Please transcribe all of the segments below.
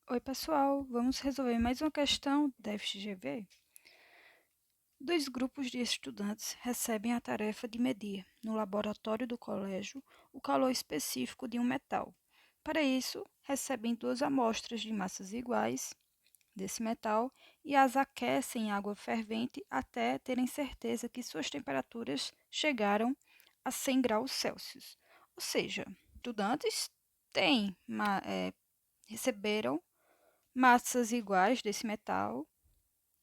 Oi, pessoal, vamos resolver mais uma questão da FGV. Dois grupos de estudantes recebem a tarefa de medir, no laboratório do colégio, o calor específico de um metal. Para isso, recebem duas amostras de massas iguais desse metal e as aquecem em água fervente até terem certeza que suas temperaturas chegaram a 100 graus Celsius. Ou seja, estudantes têm, receberam massas iguais desse metal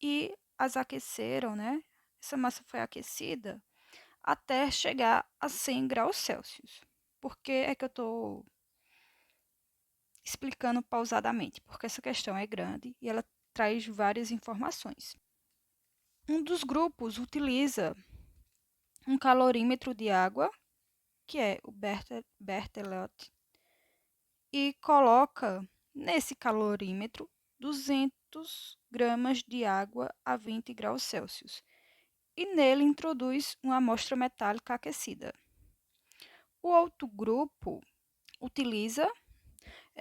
e as aqueceram, né? Essa massa foi aquecida até chegar a 100 graus Celsius. Por que é que eu estou explicando pausadamente? Porque essa questão é grande e ela traz várias informações. Um dos grupos utiliza um calorímetro de água, que é o Berthelot, e coloca nesse calorímetro 200 gramas de água a 20 graus Celsius e nele introduz uma amostra metálica aquecida. O outro grupo utiliza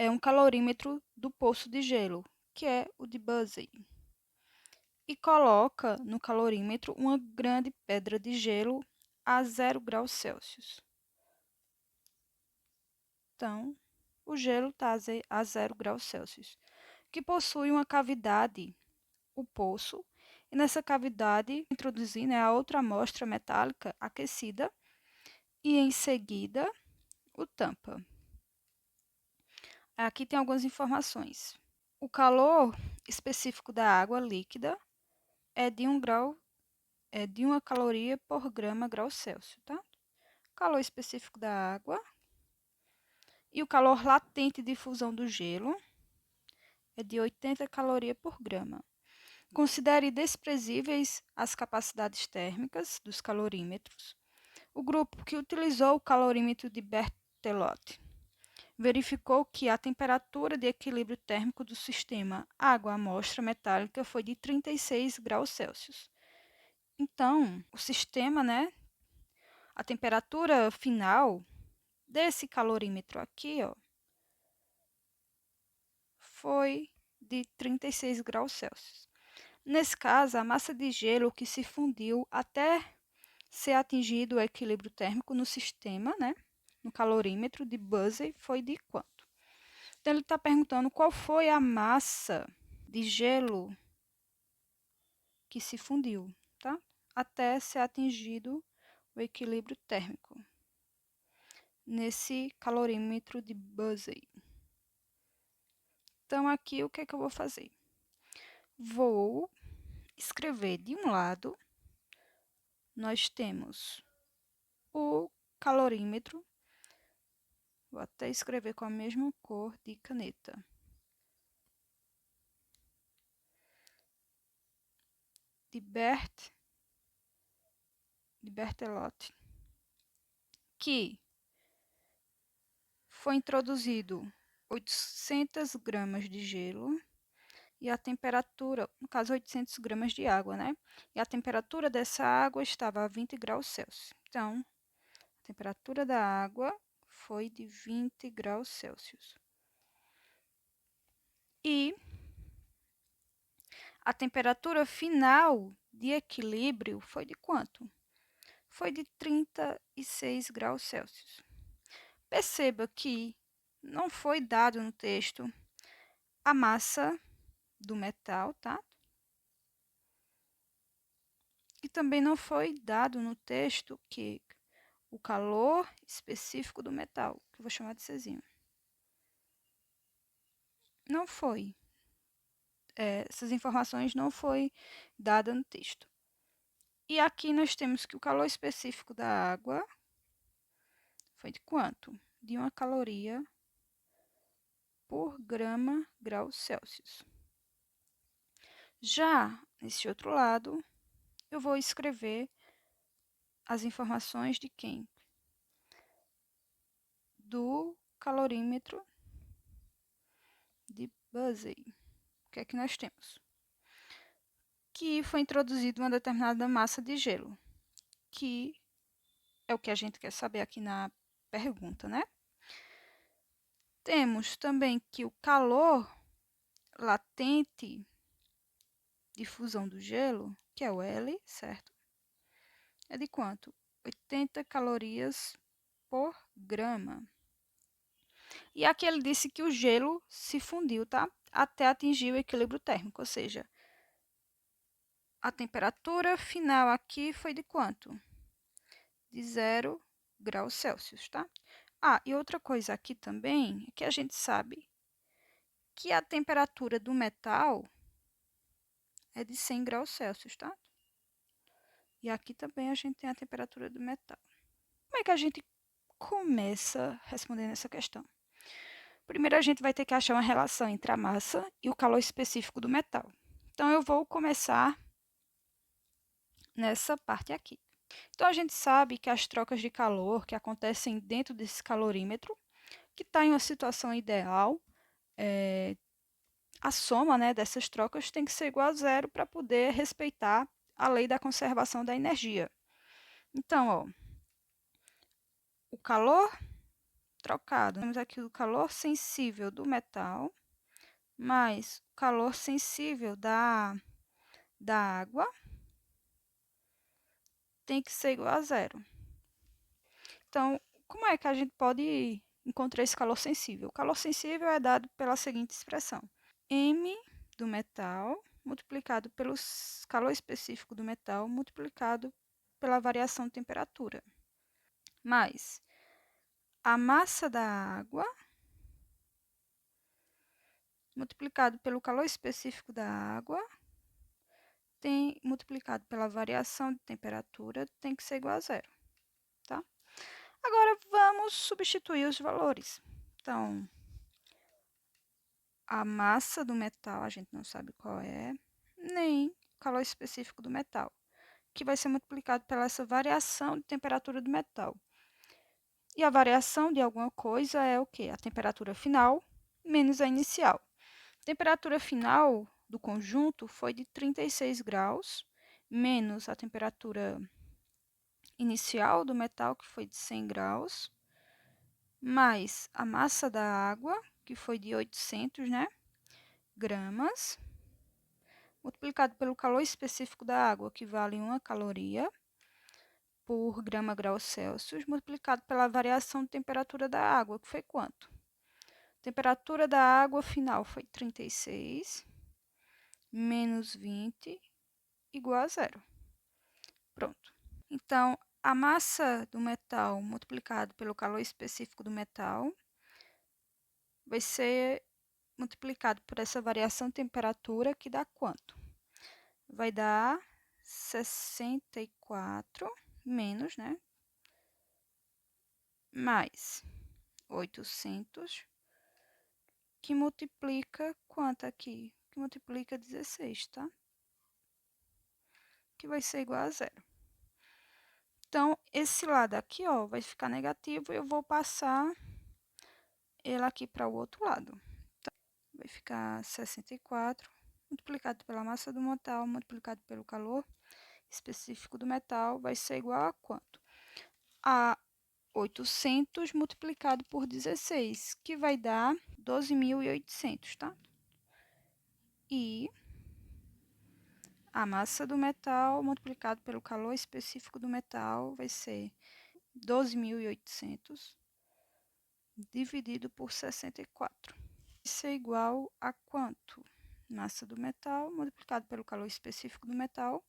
um calorímetro do poço de gelo, que é o de Buzzey, e coloca no calorímetro uma grande pedra de gelo a 0 graus Celsius. Então, o gelo está a 0 graus Celsius, que possui uma cavidade, o poço, e nessa cavidade introduzir, né, a outra amostra metálica aquecida e em seguida o tampa. Aqui tem algumas informações. O calor específico da água líquida é de 1 grau, é de 1 caloria por grau Celsius, tá? O calor específico da água e o calor latente de fusão do gelo é de 80 calorias por grama. Considere desprezíveis as capacidades térmicas dos calorímetros. O grupo que utilizou o calorímetro de Berthelot verificou que a temperatura de equilíbrio térmico do sistema água-amostra metálica foi de 36 graus Celsius. Então, o sistema, né, a temperatura final desse calorímetro aqui, ó, foi de 36 graus Celsius. Nesse caso, a massa de gelo que se fundiu até ser atingido o equilíbrio térmico no sistema, né, no calorímetro de Buzzey, foi de quanto? Então, ele está perguntando qual foi a massa de gelo que se fundiu, tá? Até ser atingido o equilíbrio térmico nesse calorímetro de Buzzey. Então, aqui o que é que eu vou fazer? Vou escrever de um lado, nós temos o calorímetro, vou até escrever com a mesma cor de caneta. De Berthelot, que foi introduzido 800 gramas de gelo e a temperatura, no caso 800 gramas de água, né? E a temperatura dessa água estava a 20 graus Celsius. Então, a temperatura da água foi de 20 graus Celsius. E a temperatura final de equilíbrio foi de quanto? Foi de 36 graus Celsius. Perceba que não foi dado no texto a massa do metal, tá? E também não foi dado no texto que o calor específico do metal, que eu vou chamar de Czinho. Não foi. Essas informações não foi dada no texto. E aqui nós temos que o calor específico da água foi de quanto? De 1 caloria por grau Celsius. Já nesse outro lado, eu vou escrever as informações de quem? Do calorímetro de Buzzey. O que é que nós temos? Que foi introduzida uma determinada massa de gelo, que é o que a gente quer saber aqui na pergunta, né? Temos também que o calor latente de fusão do gelo, que é o L, certo? É de quanto? 80 calorias por grama. E aqui ele disse que o gelo se fundiu, tá? Até atingir o equilíbrio térmico, ou seja, a temperatura final aqui foi de quanto? De 0 graus Celsius, tá? Ah, e outra coisa aqui também é que a gente sabe que a temperatura do metal é de 100 graus Celsius, tá? E aqui também a gente tem a temperatura do metal. Como é que a gente começa respondendo essa questão? Primeiro, a gente vai ter que achar uma relação entre a massa e o calor específico do metal. Então, eu vou começar nessa parte aqui. Então, a gente sabe que as trocas de calor que acontecem dentro desse calorímetro, que está em uma situação ideal, a soma, né, dessas trocas tem que ser igual a zero para poder respeitar a lei da conservação da energia. Então, ó, o calor trocado, temos aqui o calor sensível do metal, mais o calor sensível da água, tem que ser igual a zero. Então, como é que a gente pode encontrar esse calor sensível? O calor sensível é dado pela seguinte expressão: M do metal multiplicado pelo calor específico do metal multiplicado pela variação de temperatura, mais a massa da água multiplicado pelo calor específico da água multiplicado pela variação de temperatura tem que ser igual a zero, tá? Agora, vamos substituir os valores. Então, a massa do metal, a gente não sabe qual é, nem o calor específico do metal, que vai ser multiplicado pela essa variação de temperatura do metal. E a variação de alguma coisa é o quê? A temperatura final menos a inicial. A temperatura final do conjunto foi de 36 graus, menos a temperatura inicial do metal, que foi de 100 graus, mais a massa da água, que foi de 800, né, gramas, multiplicado pelo calor específico da água, que vale 1 caloria por grama grau Celsius, multiplicado pela variação de temperatura da água, que foi quanto? A temperatura da água final foi 36 menos 20 igual a zero. Pronto. Então, a massa do metal multiplicado pelo calor específico do metal vai ser multiplicado por essa variação de temperatura, que dá quanto? Vai dar 64 menos, né? Mais 800, que multiplica quanto aqui? Que multiplica 16, tá? Que vai ser igual a zero. Então, esse lado aqui, ó, vai ficar negativo e eu vou passar ele aqui para o outro lado. Então, vai ficar 64 multiplicado pela massa do metal, multiplicado pelo calor específico do metal, vai ser igual a quanto? A 800 multiplicado por 16, que vai dar 12.800, tá? E a massa do metal multiplicado pelo calor específico do metal vai ser 12.800 dividido por 64. Isso é igual a quanto? Massa do metal multiplicado pelo calor específico do metal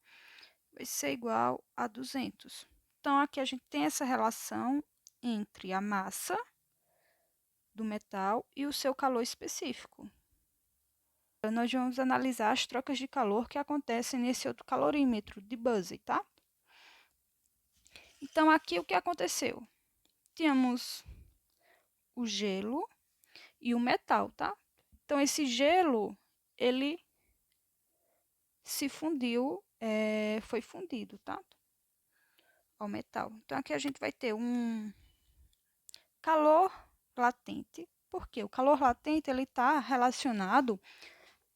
vai ser igual a 200. Então, aqui a gente tem essa relação entre a massa do metal e o seu calor específico. Nós vamos analisar as trocas de calor que acontecem nesse outro calorímetro de Buzzey, tá? Então, aqui o que aconteceu? Tínhamos o gelo e o metal, tá? Então, esse gelo, ele se fundiu, foi fundido, tá? Ao metal. Então, aqui a gente vai ter um calor latente. Por quê? O calor latente ele está relacionado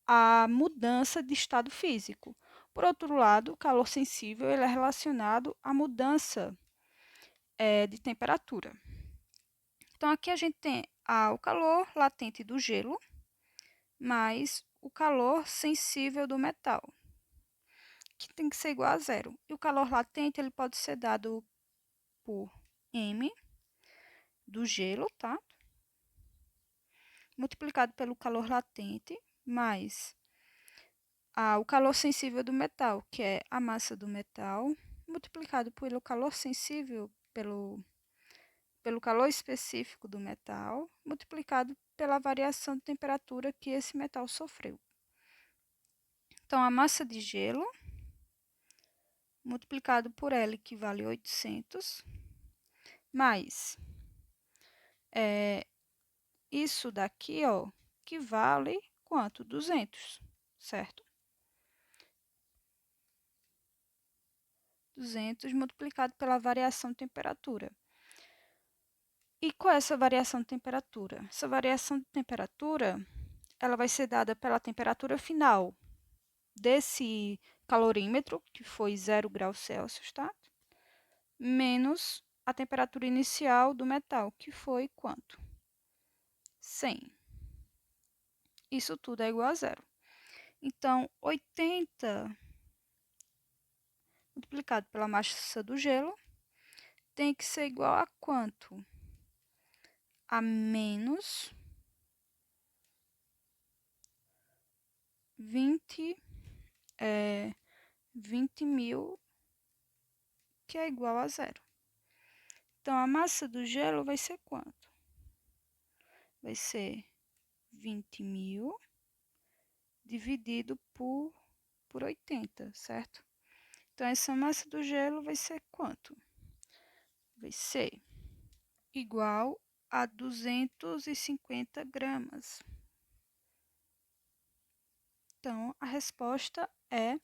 à mudança de estado físico. Por outro lado, o calor sensível ele é relacionado à mudança de temperatura. Então, aqui a gente tem o calor latente do gelo, mais o calor sensível do metal, que tem que ser igual a zero. E o calor latente ele pode ser dado por M do gelo, tá? Multiplicado pelo calor latente, mais o calor sensível do metal, que é a massa do metal, multiplicado pelo calor sensível, pelo calor específico do metal, multiplicado pela variação de temperatura que esse metal sofreu. Então, a massa de gelo multiplicado por L, que vale 800, mais isso daqui, ó, que vale quanto? 200, certo? 200 multiplicado pela variação de temperatura. E qual é essa variação de temperatura? Essa variação de temperatura, ela vai ser dada pela temperatura final desse calorímetro, que foi 0 graus Celsius, tá? Menos a temperatura inicial do metal, que foi quanto? 100. Isso tudo é igual a zero. Então, 80 multiplicado pela massa do gelo tem que ser igual a quanto? A menos 20 mil, que é igual a zero. Então, a massa do gelo vai ser quanto? Vai ser 20.000 dividido por 80, certo? Então, essa massa do gelo vai ser quanto? Vai ser igual a 250 gramas. Então, a resposta é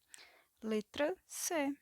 letra C.